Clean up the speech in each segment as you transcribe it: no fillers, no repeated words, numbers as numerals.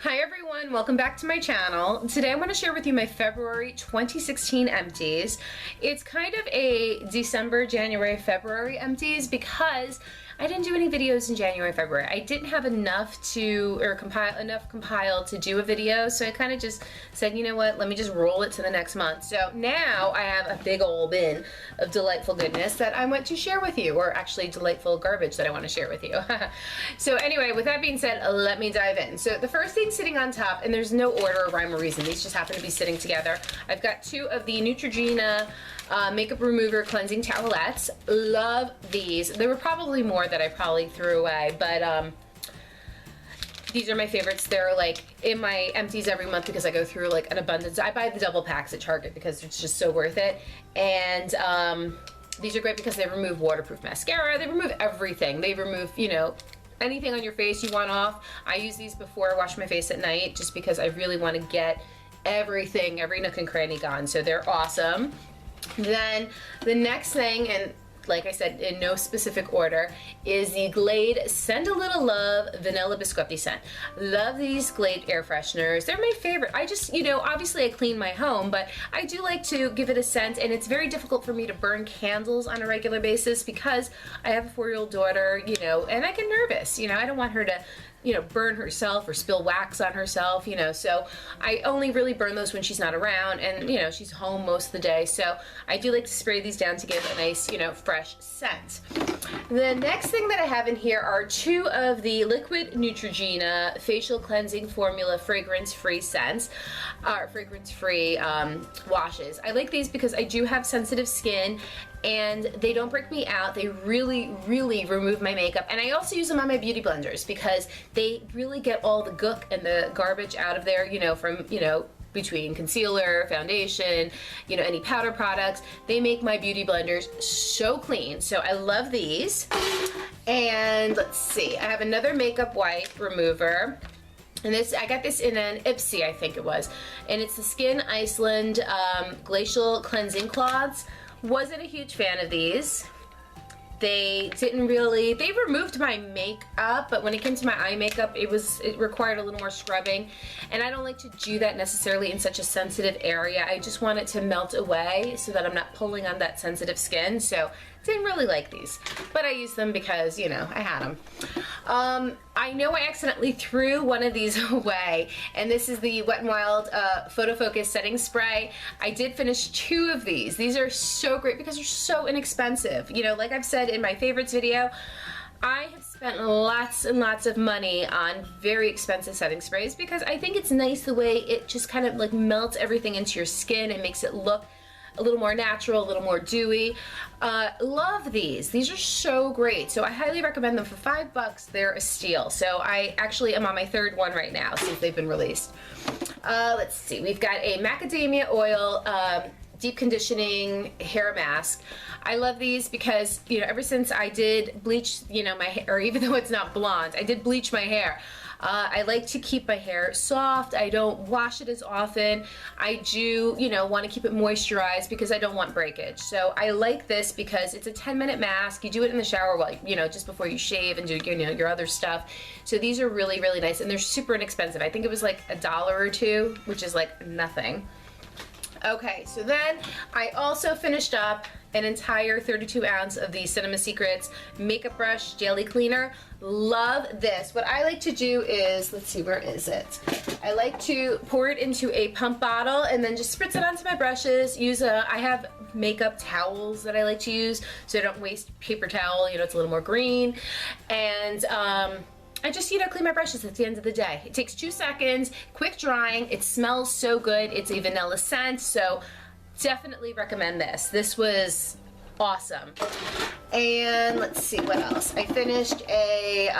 Hi everyone, welcome back to my channel. Today I want to share with you my February 2016 empties. It's kind of a December, January, February empties because I didn't do any videos in January, February. I didn't have enough compiled to do a video, so I kind of just said, you know what, let me just roll it to the next month. So now I have a big old bin of delightful goodness that I want to share with you, or actually delightful garbage that I want to share with you. So anyway, with that being said, let me dive in. So the first thing sitting on top, and there's no order or rhyme or reason, these just happen to be sitting together. I've got two of the Neutrogena makeup remover cleansing towelettes. Love these. There were probably more that I probably threw away, but these are my favorites. They're like in my empties every month because I go through like an abundance. I buy the double packs at Target because it's just so worth it. And these are great because they remove waterproof mascara. They remove everything. They remove, you know, anything on your face you want off. I use these before I wash my face at night just because I really want to get everything, every nook and cranny gone. So they're awesome. Then the next thing, and like I said, in no specific order, is the Glade Send a Little Love Vanilla Biscotti scent. Love these Glade air fresheners. They're my favorite. I just, you know, obviously I clean my home, but I do like to give it a scent, and it's very difficult for me to burn candles on a regular basis because I have a 4-year-old daughter, you know, and I get nervous. You know, I don't want her to, you know, burn herself or spill wax on herself, you know, so I only really burn those when she's not around, and, you know, she's home most of the day, so I do like to spray these down to give a nice, you know, fresh scent. The next thing that I have in here are two of the liquid Neutrogena facial cleansing formula fragrance-free scents, fragrance-free washes. I like these because I do have sensitive skin, and they don't break me out. They really, really remove my makeup. And I also use them on my beauty blenders because they really get all the gook and the garbage out of there, you know, from, you know, between concealer, foundation, you know, any powder products. They make my beauty blenders so clean. So I love these. And let's see, I have another makeup wipe remover. And this, I got this in an Ipsy, I think it was. And it's the Skyn Iceland Glacial Cleansing Cloths. Wasn't a huge fan of these. They didn't really, they removed my makeup, but when it came to my eye makeup, it required a little more scrubbing, and I don't like to do that necessarily in such a sensitive area. I just want it to melt away so that I'm not pulling on that sensitive skin, so didn't really like these, but I used them because, you know, I had them. I know I accidentally threw one of these away, and this is the Wet n Wild Photo Focus Setting Spray. I did finish two of these. These are so great because they're so inexpensive. You know, like I've said in my favorites video, I have spent lots and lots of money on very expensive setting sprays because I think it's nice the way it just kind of like melts everything into your skin and makes it look a little more natural, a little more dewy. Love these. These are so great. So I highly recommend them. For $5, they're a steal. So I actually am on my third one right now since they've been released. Let's see. We've got a macadamia oil deep conditioning hair mask. I love these because, you know, ever since I did bleach, you know, my hair, or even though it's not blonde, I did bleach my hair. I like to keep my hair soft. I don't wash it as often. I do, you know, want to keep it moisturized because I don't want breakage. So I like this because it's a 10-minute mask. You do it in the shower while, you know, just before you shave and do, you know, your other stuff. So these are really, really nice, and they're super inexpensive. I think it was like $1 or $2, which is like nothing. Okay, so then I also finished up an entire 32 ounce of the Cinema Secrets Makeup Brush Jelly Cleaner. Love this. What I like to do is, let's see, where is it? I like to pour it into a pump bottle and then just spritz it onto my brushes. I have makeup towels that I like to use so I don't waste paper towel, you know, it's a little more green. And I just, you know, clean my brushes at the end of the day. It takes 2 seconds, quick drying, it smells so good. It's a vanilla scent, so definitely recommend this. This was awesome. And let's see what else. I finished a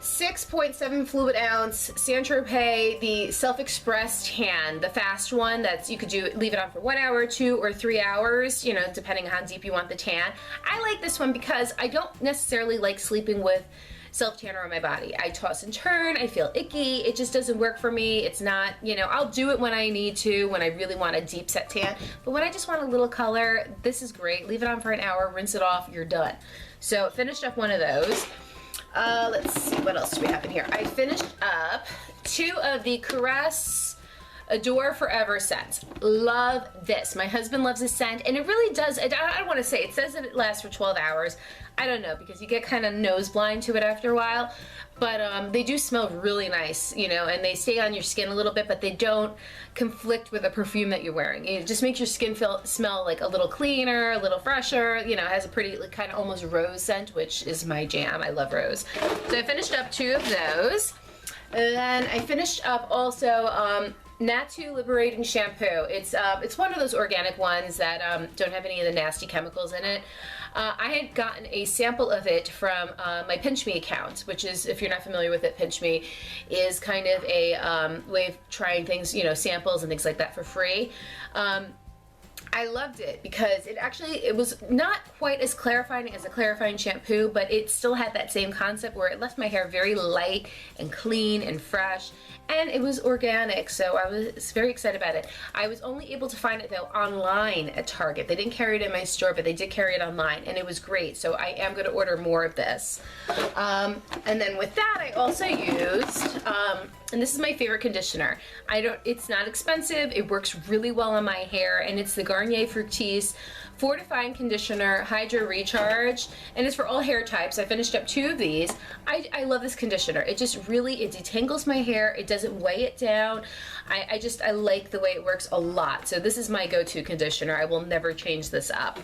6.7 fluid ounce Tropez, the Self-Express tan, the fast one that's, you could leave it on for 1 hour, 2 or 3 hours, you know, depending on how deep you want the tan. I like this one because I don't necessarily like sleeping with self-tanner on my body. I toss and turn, I feel icky, it just doesn't work for me. It's not, you know, I'll do it when I need to, when I really want a deep set tan, but when I just want a little color, this is great. Leave it on for an hour, rinse it off, you're done. So finished up one of those. Let's see, what else do we have in here? I finished up 2 of the Caress Adore Forever scents. Love this. My husband loves this scent, and it really does. I don't want to say, it says that it lasts for 12 hours. I don't know, because you get kind of nose blind to it after a while. But they do smell really nice, you know, and they stay on your skin a little bit, but they don't conflict with the perfume that you're wearing. It just makes your skin smell like a little cleaner, a little fresher, you know, it has a pretty, like, kind of almost rose scent, which is my jam. I love rose. So I finished up 2 of those. And then I finished up also NATU Liberating Shampoo. It's one of those organic ones that don't have any of the nasty chemicals in it. I had gotten a sample of it from my Pinch Me account, which is, if you're not familiar with it, Pinch Me is kind of a way of trying things, you know, samples and things like that for free. I loved it because it was not quite as clarifying as a clarifying shampoo, but it still had that same concept where it left my hair very light and clean and fresh, and it was organic, so I was very excited about it. I was only able to find it though online at Target. They didn't carry it in my store, but they did carry it online, and it was great, so I am going to order more of this. And then with that, I also used and this is my favorite conditioner. It's not expensive, it works really well on my hair, and it's the Garnier Fructis Fortifying Conditioner Hydra Recharge, and it's for all hair types. I finished up 2 of these. I love this conditioner. It just really, it detangles my hair, it doesn't weigh it down. I like the way it works a lot. So this is my go-to conditioner. I will never change this up.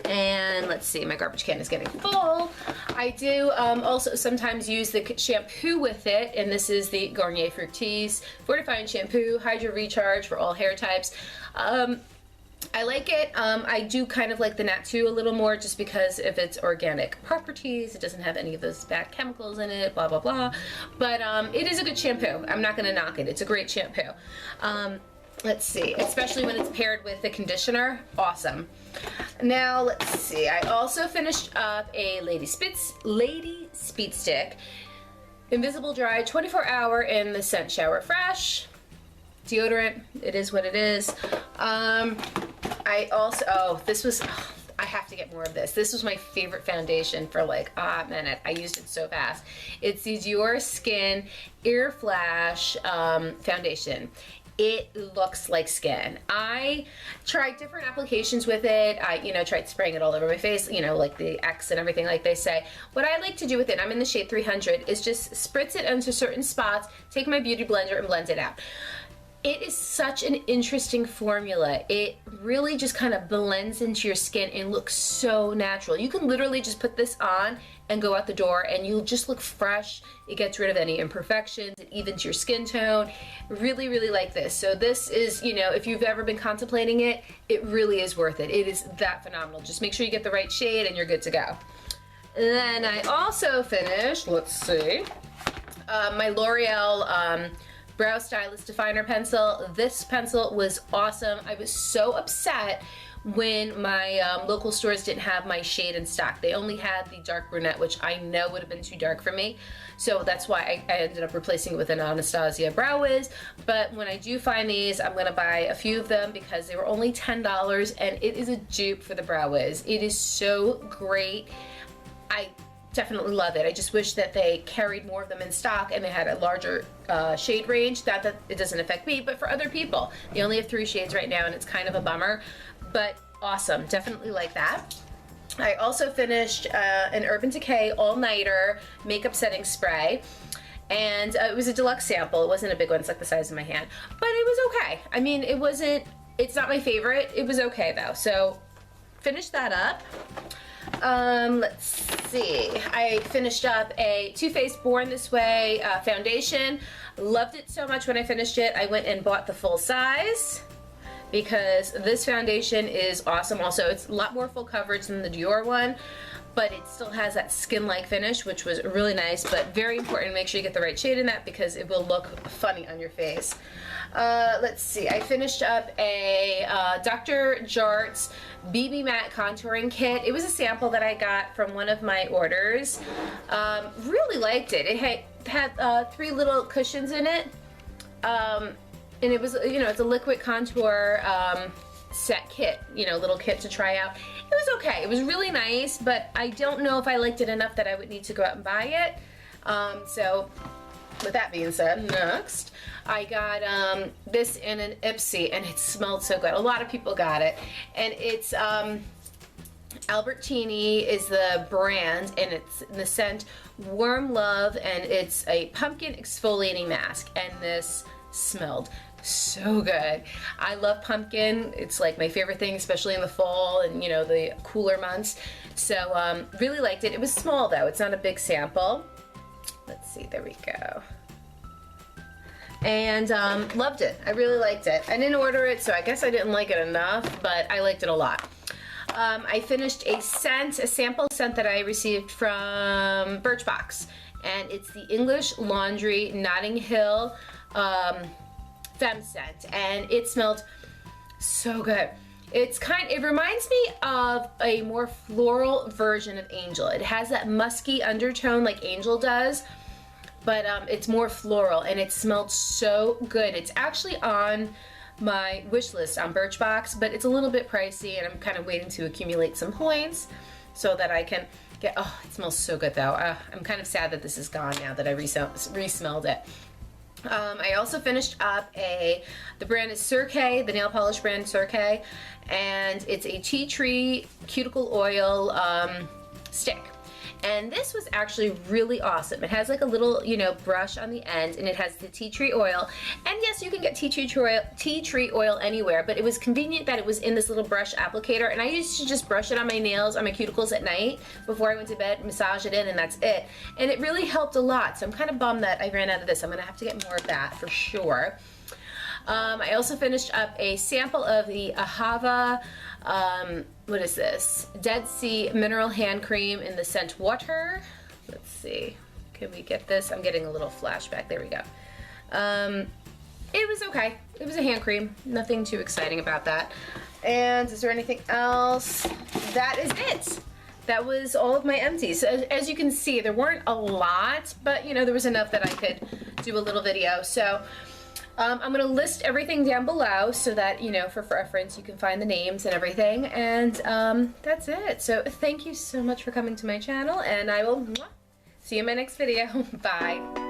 And let's see, my garbage can is getting full. I do also sometimes use the shampoo with it, and this is the Garnier Fructis Fortifying Shampoo Hydra Recharge for all hair types. I like it. I do kind of like the NATU a little more just because of its organic properties. It doesn't have any of those bad chemicals in it, blah, blah, blah. But it is a good shampoo. I'm not going to knock it. It's a great shampoo. Let's see, especially when it's paired with the conditioner, awesome. Now, let's see, I also finished up a Lady Speed Stick, Invisible Dry 24-hour in the scent Shower Fresh. Deodorant, it is what it is. I also, I have to get more of this. This was my favorite foundation for like a minute. I used it so fast. It's the Diorskin Airflash foundation. It looks like Skyn. I tried different applications with it. I, tried spraying it all over my face, like the X and everything like they say. What I like to do with it, I'm in the shade 300, is just spritz it onto certain spots, take my beauty blender and blend it out. It is such an interesting formula. It really just kind of blends into your skin and looks so natural. You can literally just put this on and go out the door and you'll just look fresh. It gets rid of any imperfections. It evens your skin tone. Really, really like this. So this is, if you've ever been contemplating it, it really is worth it. It is that phenomenal. Just make sure you get the right shade and you're good to go. Then I also finished, let's see, my L'Oreal Brow Stylist Definer Pencil. This pencil was awesome. I was so upset when my local stores didn't have my shade in stock. They only had the dark brunette, which I know would have been too dark for me. So that's why I ended up replacing it with an Anastasia Brow Wiz. But when I do find these, I'm gonna buy a few of them because they were only $10 and it is a dupe for the Brow Wiz. It is so great. I definitely love it. I just wish that they carried more of them in stock and they had a larger shade range. Not that it doesn't affect me, but for other people. They only have 3 shades right now and it's kind of a bummer, but awesome. Definitely like that. I also finished an Urban Decay All-Nighter Makeup Setting Spray. And it was a deluxe sample. It wasn't a big one, it's like the size of my hand. But it was okay. I mean, it's not my favorite. It was okay though. So finished that up. Let's see, I finished up a Too Faced Born This Way foundation. Loved it so much when I finished it. I went and bought the full size because this foundation is awesome. Also, it's a lot more full coverage than the Dior one, but it still has that skin-like finish, which was really nice, but very important to make sure you get the right shade in that because it will look funny on your face. Let's see, I finished up a Dr. Jart's BB Matte Contouring Kit. It was a sample that I got from one of my orders. Really liked it. It had 3 little cushions in it. And it was, it's a liquid contour set kit. you know, little kit to try out. It was okay. It was really nice, but I don't know if I liked it enough that I would need to go out and buy it. So with that being said, next I got this in an Ipsy, and it smelled so good. A lot of people got it, and it's Albertini is the brand, and it's in the scent Warm Love, and it's a pumpkin exfoliating mask, and this smelled so good. I love pumpkin. It's like my favorite thing, especially in the fall and, you know, the cooler months. So really liked it. It was small though. It's not a big sample. Let's see, there we go. And loved it. I really liked it. I didn't order it, so I guess I didn't like it enough, but I liked it a lot. I finished a sample scent that I received from Birchbox, and it's the English Laundry Notting Hill Femme scent, and it smelled so good. It reminds me of a more floral version of Angel. It has that musky undertone like Angel does, but it's more floral, and it smelled so good. It's actually on my wish list on Birchbox, but it's a little bit pricey, and I'm kind of waiting to accumulate some points so that I can get, oh, it smells so good though. I'm kind of sad that this is gone now that I re-smelled it. I also finished up the brand is Decay, the nail polish brand Decay, and it's a tea tree cuticle oil stick. And this was actually really awesome. It has like a little, you know, brush on the end, and it has the tea tree oil. And yes, you can get tea tree oil anywhere, but it was convenient that it was in this little brush applicator. And I used to just brush it on my nails, on my cuticles at night before I went to bed, massage it in, and that's it. And it really helped a lot. So I'm kind of bummed that I ran out of this. I'm gonna have to get more of that for sure. I also finished up a sample of the Ahava, what is this? Dead Sea Mineral Hand Cream in the scent Water. Let's see, can we get this? I'm getting a little flashback, there we go. It was okay. It was a hand cream, nothing too exciting about that. And is there anything else? That is it. That was all of my empties. As you can see, there weren't a lot, but you know, there was enough that I could do a little video. So I'm going to list everything down below so that, you know, for reference, you can find the names and everything. And that's it. So thank you so much for coming to my channel, and I will see you in my next video. Bye.